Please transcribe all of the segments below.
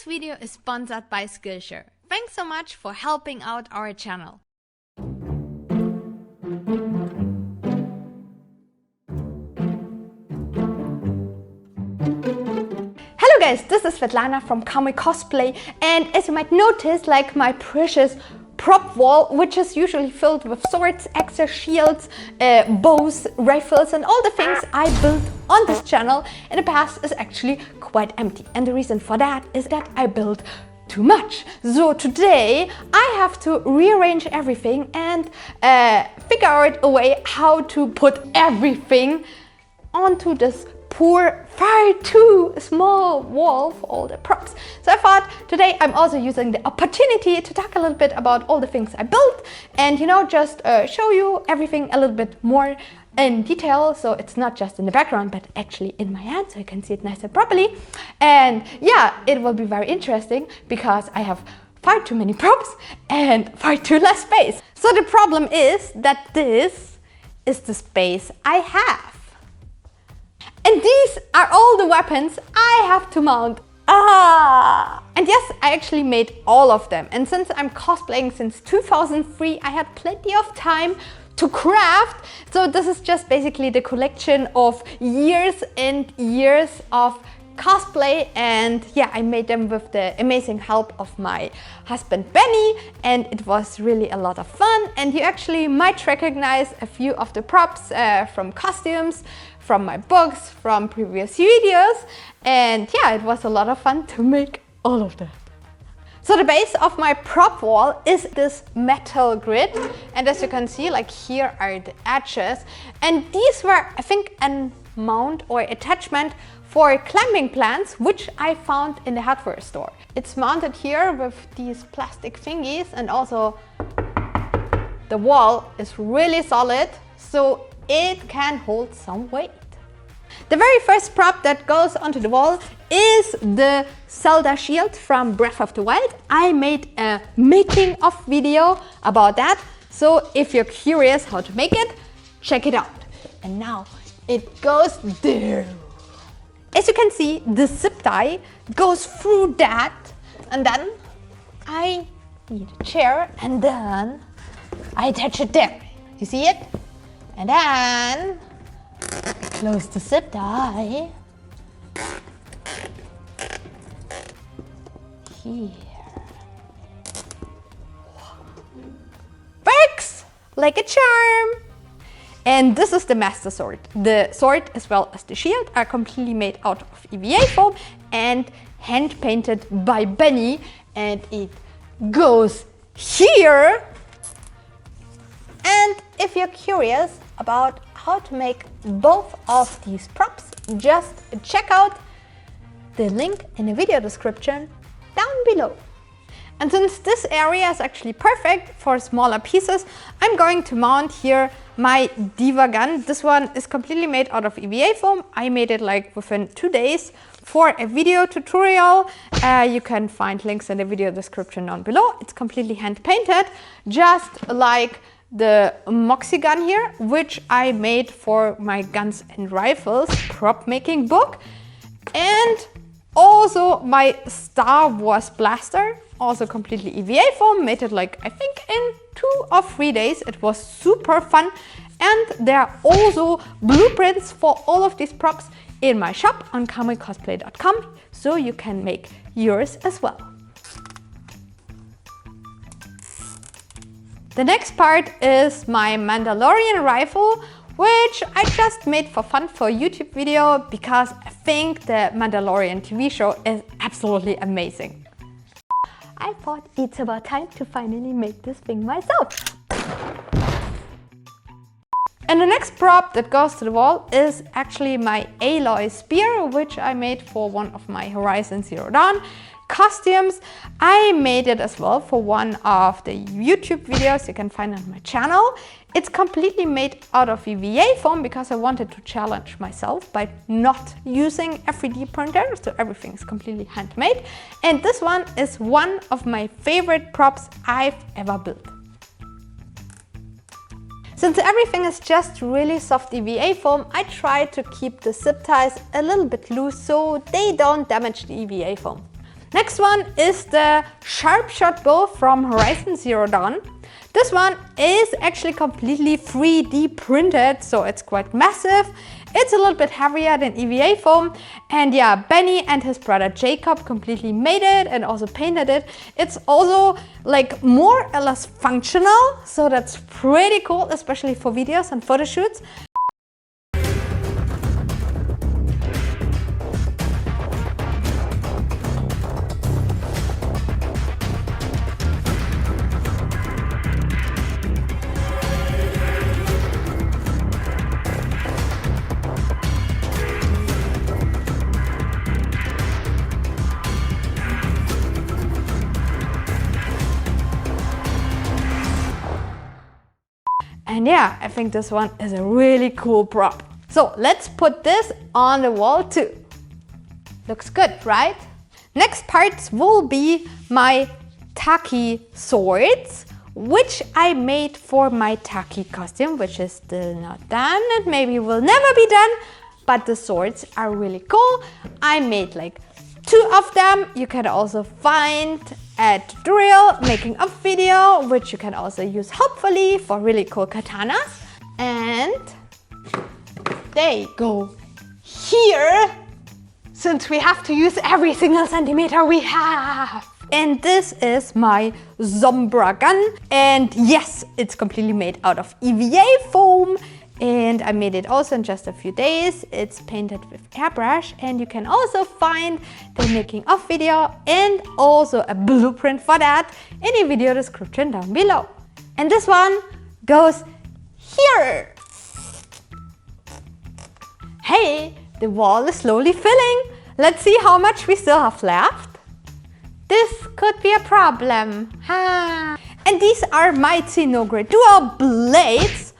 This video is sponsored by Skillshare. Thanks so much for helping out our channel. Hello guys, this is Svetlana from Cosplay, and as you might notice, like my precious prop wall, which is usually filled with swords, axes, shields, bows, rifles and all the things I built on this channel in the past, is actually quite empty. And the reason for that is that I built too much. So today I have to rearrange everything and figure out a way how to put everything onto this poor, far too small wall for all the props. So I thought today I'm also using the opportunity to talk a little bit about all the things I built and, you know, just show you everything a little bit more in detail, so it's not just in the background but actually in my hand, so you can see it nice and properly. And yeah, it will be very interesting because I have far too many props and far too less space. So the problem is that this is the space I have. And these are all the weapons I have to mount. And yes, I actually made all of them. And since I'm cosplaying since 2003, I had plenty of time to craft. So this is just basically the collection of years and years of cosplay, and yeah, I made them with the amazing help of my husband Benny, and it was really a lot of fun. And you actually might recognize a few of the props from costumes, from my books, from previous videos, and yeah, it was a lot of fun to make all of that. So the base of my prop wall is this metal grid, and as you can see, like here are the edges, and these were, I think, a mount or attachment for climbing plants, which I found in the hardware store. It's mounted here with these plastic thingies, and also the wall is really solid, so it can hold some weight. The very first prop that goes onto the wall is the ZELDA shield from Breath of the Wild. I made a making of video about that, so if you're curious how to make it, check it out. And now it goes there. As you can see, the zip tie goes through that, and then I need a chair, and then I attach it there. You see it? And then close the zip tie here. Works like a charm. And this is the master sword. The sword as well as the shield are completely made out of EVA foam and hand painted by Benny, and it goes here. And if you're curious about how to make both of these props, just check out the link in the video description down below. And since this area is actually perfect for smaller pieces, I'm going to mount here my D.Va Gun. This one is completely made out of EVA foam. I made it like within 2 days for a video tutorial. You can find links in the video description down below. It's completely hand painted, just like the MOXXI gun here, which I made for my guns and rifles prop making book. And also my Star Wars blaster, also completely EVA foam, made it like I think in 2 or 3 days. It was super fun, and there are also blueprints for all of these props in my shop on kamicosplay.com, so you can make yours as well. The next part is my Mandalorian rifle, which I just made for fun for a YouTube video because I think the Mandalorian TV show is absolutely amazing. I thought it's about time to finally make this thing myself. And the next prop that goes to the wall is actually my ALOY spear, which I made for one of my Horizon Zero Dawn costumes. I made it as well for one of the YouTube videos you can find on my channel. It's completely made out of EVA foam because I wanted to challenge myself by not using a 3D printer, so everything is completely handmade. And this one is one of my favorite props I've ever built. Since everything is just really soft EVA foam, I try to keep the zip ties a little bit loose so they don't damage the EVA foam. Next one is the SHARPSHOT bow from Horizon Zero Dawn. This one is actually completely 3D printed, so it's quite massive. It's a little bit heavier than EVA foam. And yeah, Benny and his brother Jacob completely made it and also painted it. It's also like more or less functional, so that's pretty cool, especially for videos and photo shoots. And yeah, I think this one is a really cool prop. So let's put this on the wall too. Looks good, right? Next parts will be my TAKI swords, which I made for my TAKI costume, which is still not done and maybe will never be done, but the swords are really cool. I made like 2 of them. You can also find a tutorial making a video, which you can also use hopefully for really cool katanas. And they go here, since we have to use every single centimeter we have. And this is my Sombra gun. And yes, it's completely made out of EVA foam. And I made it also in just a few days. It's painted with airbrush, and you can also find the making of video and also a blueprint for that in the video description down below. And this one goes here. Hey, the wall is slowly filling. Let's see how much we still have left. This could be a problem. And these are my ZINOGRE dual blades.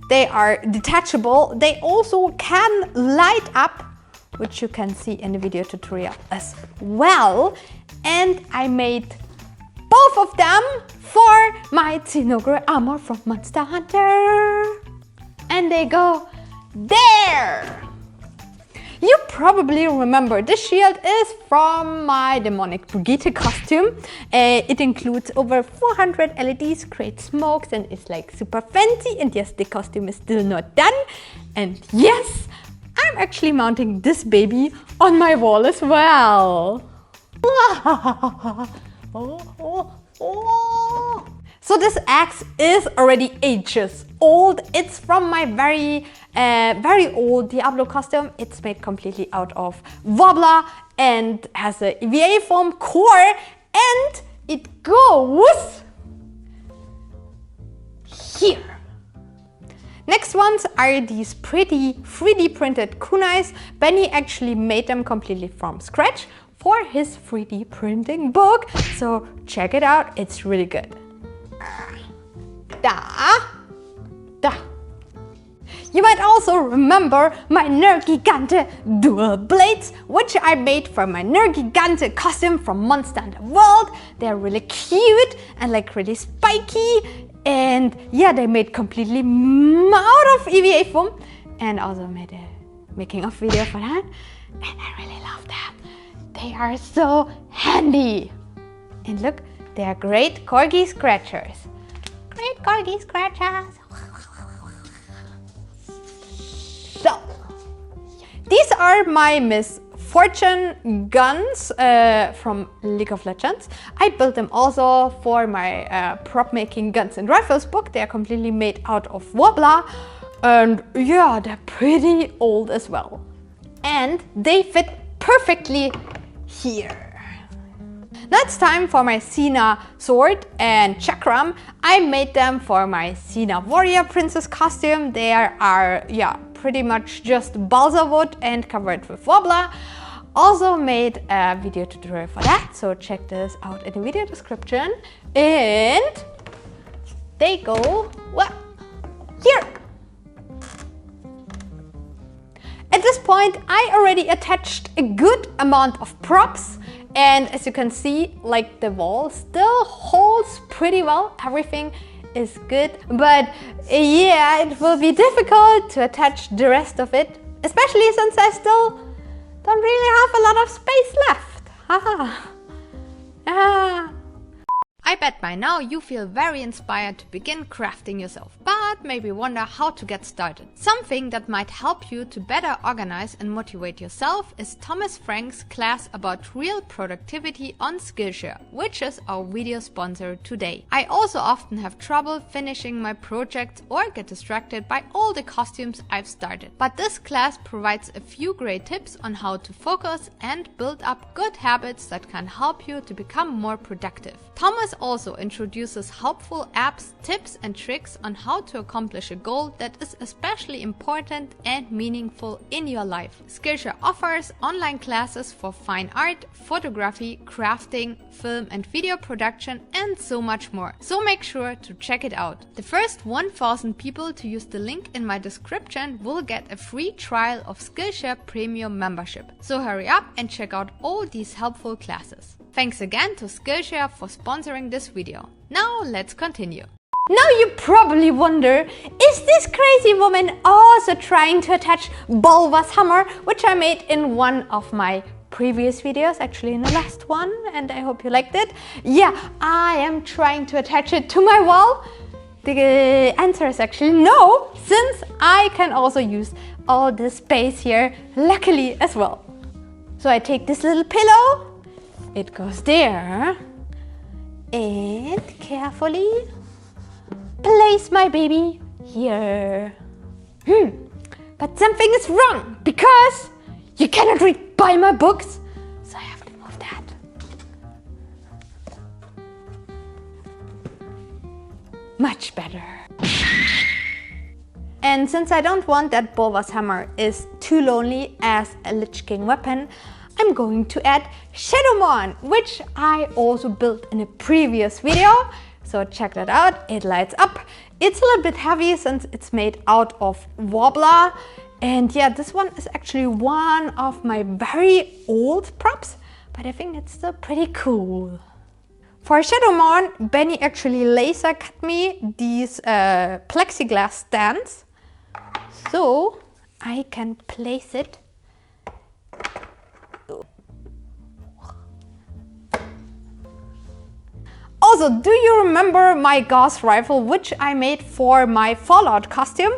They are detachable. They also can light up, which you can see in the video tutorial as well. And I made both of them for my ZINOGRE armor from Monster Hunter. And they go there. You probably remember this shield is from my demonic Brigitte costume. It includes over 400 LEDs, great smokes, and it's like super fancy. And yes, the costume is still not done. And yes, I'm actually mounting this baby on my wall as well. So this axe is already ages old. It's from my very old Diablo costume. It's made completely out of wobbler and has a EVA foam core, and it goes here. Next ones are these pretty 3D printed kunais. Benny actually made them completely from scratch for his 3D printing book. So check it out, it's really good. You might also remember my NERGIGANTE dual blades, which I made for my NERGIGANTE costume from Monster Hunter World. They're really cute and like really spiky, and yeah, they made completely out of EVA foam, and also made a making of video for that, and I really love them. They are so handy. And look, they are great corgi scratchers. Great corgi scratchers. So, these are my Miss Fortune guns from League of Legends. I built them also for my prop making guns and rifles book. They are completely made out of wobbler, and yeah, they're pretty old as well. And they fit perfectly here. Now it's time for my Xena sword and chakram. I made them for my Xena warrior princess costume. They are, yeah, pretty much just balsa wood and covered with wobbler. Also made a video tutorial for that, so check this out in the video description. And they go, well, here. At this point, I already attached a good amount of props. And as you can see, like the wall still holds pretty well. Everything is good. But yeah, it will be difficult to attach the rest of it, especially since I still don't really have a lot of space left. I bet by now you feel very inspired to begin crafting yourself, but maybe wonder how to get started. Something that might help you to better organize and motivate yourself is Thomas Frank's class about real productivity on Skillshare, which is our video sponsor today. I also often have trouble finishing my projects or get distracted by all the costumes I've started. But this class provides a few great tips on how to focus and build up good habits that can help you to become more productive. Thomas also introduces helpful apps, tips and tricks on how to accomplish a goal that is especially important and meaningful in your life. Skillshare offers online classes for fine art, photography, crafting, film and video production and so much more. So make sure to check it out. The first 1000 people to use the link in my description will get a free trial of Skillshare Premium membership. So hurry up and check out all these helpful classes. Thanks again to Skillshare for sponsoring this video. Now let's continue. Now you probably wonder, is this crazy woman also trying to attach BOLVAR'S hammer, which I made in one of my previous videos, actually in the last one, and I hope you liked it. Yeah, I am trying to attach it to my wall. The answer is actually no, since I can also use all this space here, luckily as well. So I take this little pillow, it goes there, and carefully place my baby here. But something is wrong, because you cannot read by my books, so I have to move that. Much better. And since I don't want that BOLVAR'S hammer is too lonely as a Lich King weapon, I'm going to add SHADOWMOURNE, which I also built in a previous video. So check that out, it lights up. It's a little bit heavy since it's made out of Wobbler. And yeah, this one is actually one of my very old props, but I think it's still pretty cool. For SHADOWMOURNE, Benny actually laser cut me these plexiglass stands, so I can place it. Also, do you remember my GAUSS rifle, which I made for my Fallout costume?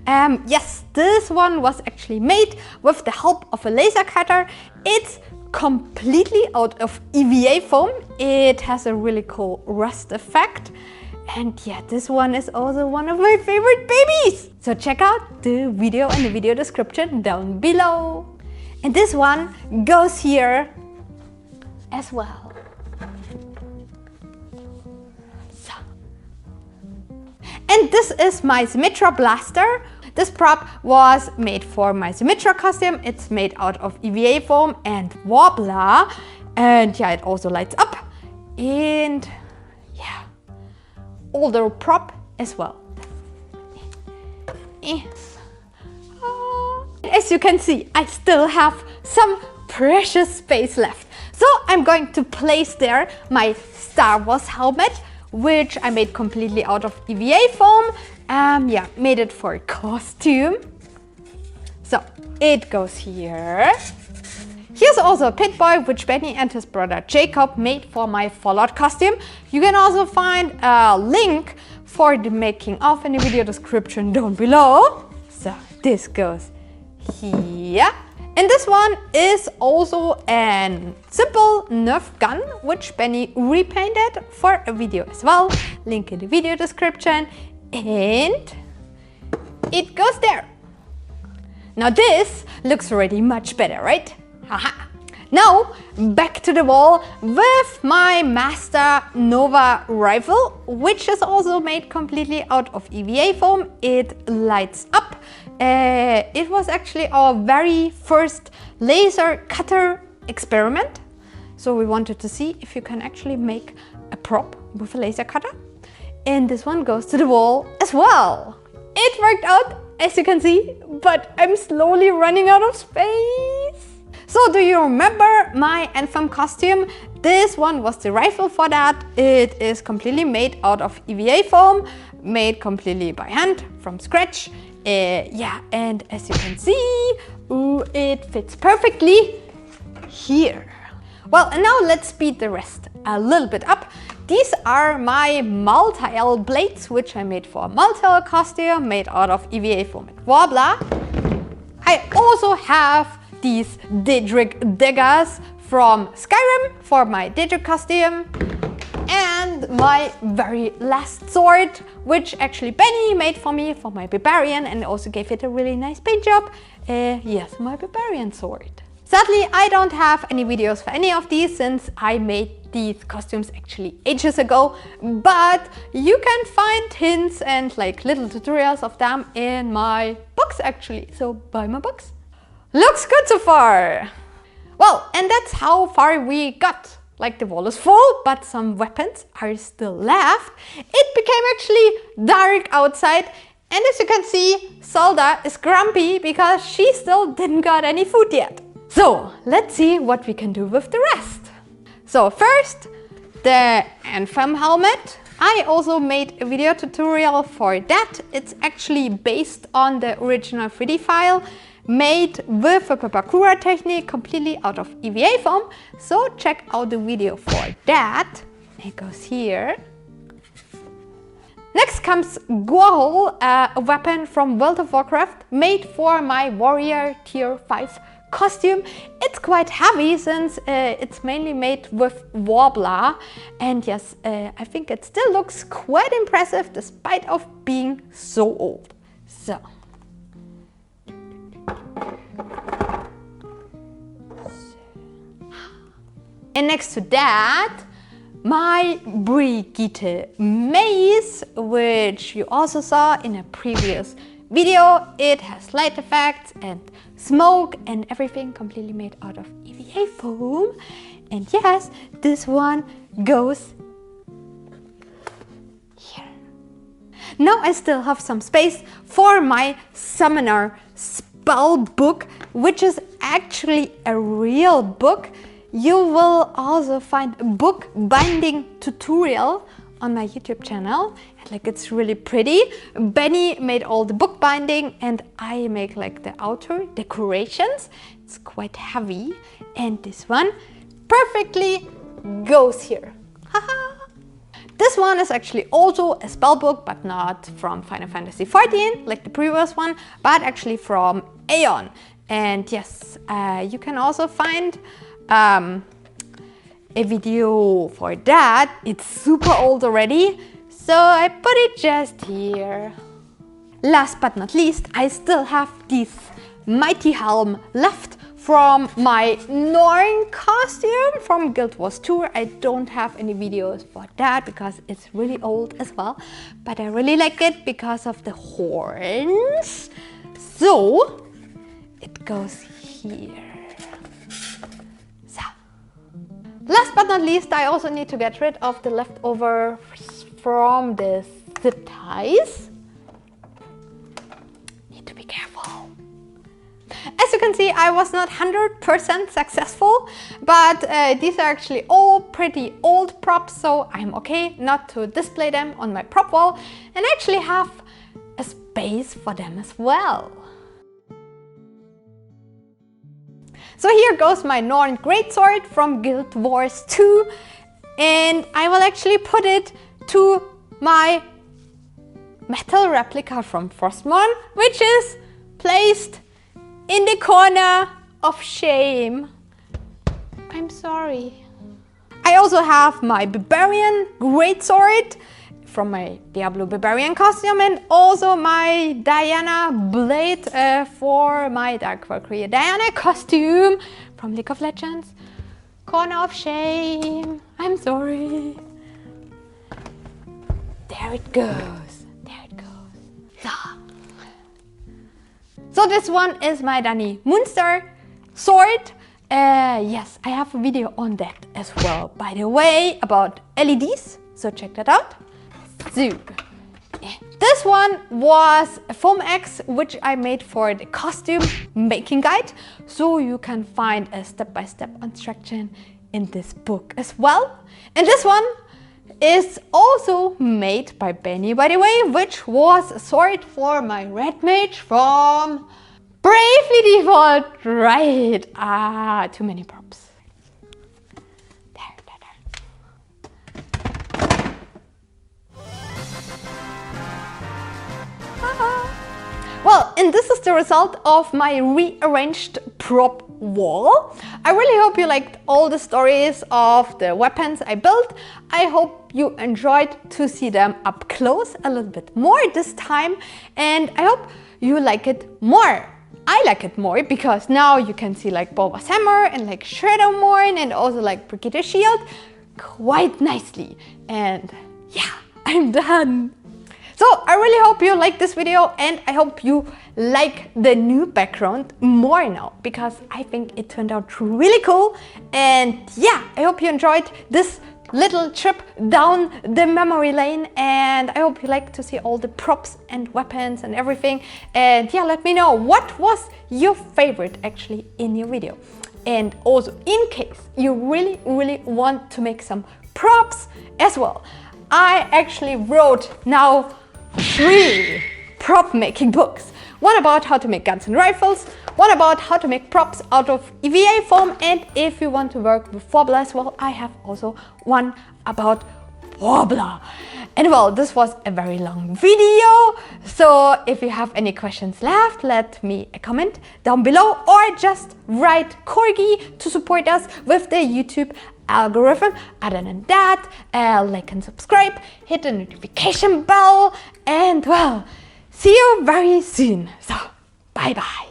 Yes, this one was actually made with the help of a laser cutter. It's completely out of EVA foam. It has a really cool rust effect. And yeah, this one is also one of my favorite babies. So check out the video in the video description down below. And this one goes here as well. And this is my SYMMETRA blaster. This prop was made for my SYMMETRA costume. It's made out of EVA foam and Wobbler. And yeah, it also lights up. And yeah, older prop as well. As you can see, I still have some precious space left. So I'm going to place there my Star Wars helmet, which I made completely out of EVA foam. Yeah, made it for a costume. So it goes here. Here's also a PIP-BOY, which Benny and his brother Jacob made for my Fallout costume. You can also find a link for the making of in the video description down below. So this goes here. And this one is also a simple NERV gun, which Benny repainted for a video as well. Link in the video description. And it goes there. Now this looks already much better, right? Haha. Now back to the wall with my Master Nova rifle, which is also made completely out of EVA foam. It lights up. It was actually our very first laser cutter experiment. So we wanted to see if you can actually make a prop with a laser cutter. And this one goes to the wall as well. It worked out, as you can see, but I'm slowly running out of space. So do you remember my Anthem costume? This one was the rifle for that. It is completely made out of EVA foam, made completely by hand from scratch. Yeah, and as you can see, it fits perfectly here. Well, and now let's speed the rest a little bit up. these are my multi-L blades, which I made for a multi-L costume made out of EVA foam and Wobbler. I also have these daggers from Skyrim for my Daedric costume. And my very last sword, which actually Benny made for me for my Barbarian and also gave it a really nice paint job. Yes, my Barbarian sword. Sadly, I don't have any videos for any of these since I made these costumes actually ages ago, but you can find hints and like little tutorials of them in my books actually, so buy my books. Looks good so far! Well, and that's how far we got. Like the wall is full, but some weapons are still left. It became actually dark outside, and as you can see, ZELDA is grumpy because she still didn't got any food yet. So let's see what we can do with the rest. So first, the Anthem helmet. I also made a video tutorial for that. It's actually based on the original 3D file, made with a Papakura technique completely out of EVA foam. So check out the video for that. It goes here. Next comes Gorhol, a weapon from World of Warcraft made for my Warrior Tier 5 costume. It's quite heavy since it's mainly made with Wobbler, and yes, I think it still looks quite impressive despite of being so old. So and next to that, my Brigitte mace, which you also saw in a previous video. It has light effects and smoke and everything completely made out of EVA foam. And yes, this one goes here. Now I still have some space for my Summoner spell book, which is actually a real book. You will also find a book binding tutorial on my YouTube channel. And like, it's really pretty. Benny made all the book binding and I make like the outer decorations. It's quite heavy, and this one perfectly goes here. Haha! This one is actually also a spell book, but not from Final Fantasy XIV like the previous one, but actually from Aeon. And yes, you can also find a video for that. It's super old already, so I put it just here. Last but not least, I still have this mighty helm left from my Norn costume from Guild Wars 2. I don't have any videos for that because it's really old as well, but I really like it because of the horns. So it goes here. Last but not least, I also need to get rid of the leftovers from the zip ties. Need to be careful. As you can see, I was not 100% successful, but these are actually all pretty old props, so I'm okay not to display them on my prop wall and actually have a space for them as well. So here goes my Norn Greatsword from Guild Wars 2, and I will actually put it to my metal replica from Frostmourne, which is placed in the corner of shame. I'm sorry. I also have my Barbarian Greatsword from my Diablo Barbarian costume, and also my Diana blade for my Dark Valkyrie Diana costume from League of Legends. Corner of shame. I'm sorry. There it goes. There it goes. So this one is my Dani Munster sword. Yes, I have a video on that as well, by the way, about LEDs. So check that out. So, this one was a foam X, which I made for the costume making guide. So you can find a step-by-step instruction in this book as well. And this one is also made by Benny, by the way, which was a sword for my red mage from Bravely Default. Right. Too many props. There. and this is the result of my rearranged prop wall. I really hope you liked all the stories of the weapons I built. I hope you enjoyed to see them up close a little bit more this time, and I hope you like it more. I like it more because now you can see like BOLVAR'S hammer and like SHADOWMOURNE and also like Brigitte's shield quite nicely. And yeah, I'm done. So I really hope you like this video, and I hope you like the new background more now, because I think it turned out really cool. And yeah, I hope you enjoyed this little trip down the memory lane, and I hope you like to see all the props and weapons and everything. And yeah, let me know what was your favorite actually in your video. And also, in case you really want to make some props as well, I actually wrote now 3 prop making books. One about how to make guns and rifles, one about how to make props out of EVA foam, and if you want to work with Wobbler as well, I have also one about Wobbler. And well, this was a very long video, so if you have any questions left, let me a comment down below, or just write Corgi to support us with the YouTube algorithm. Other than that, like and subscribe, hit the notification bell, and well, see you very soon. So, bye bye.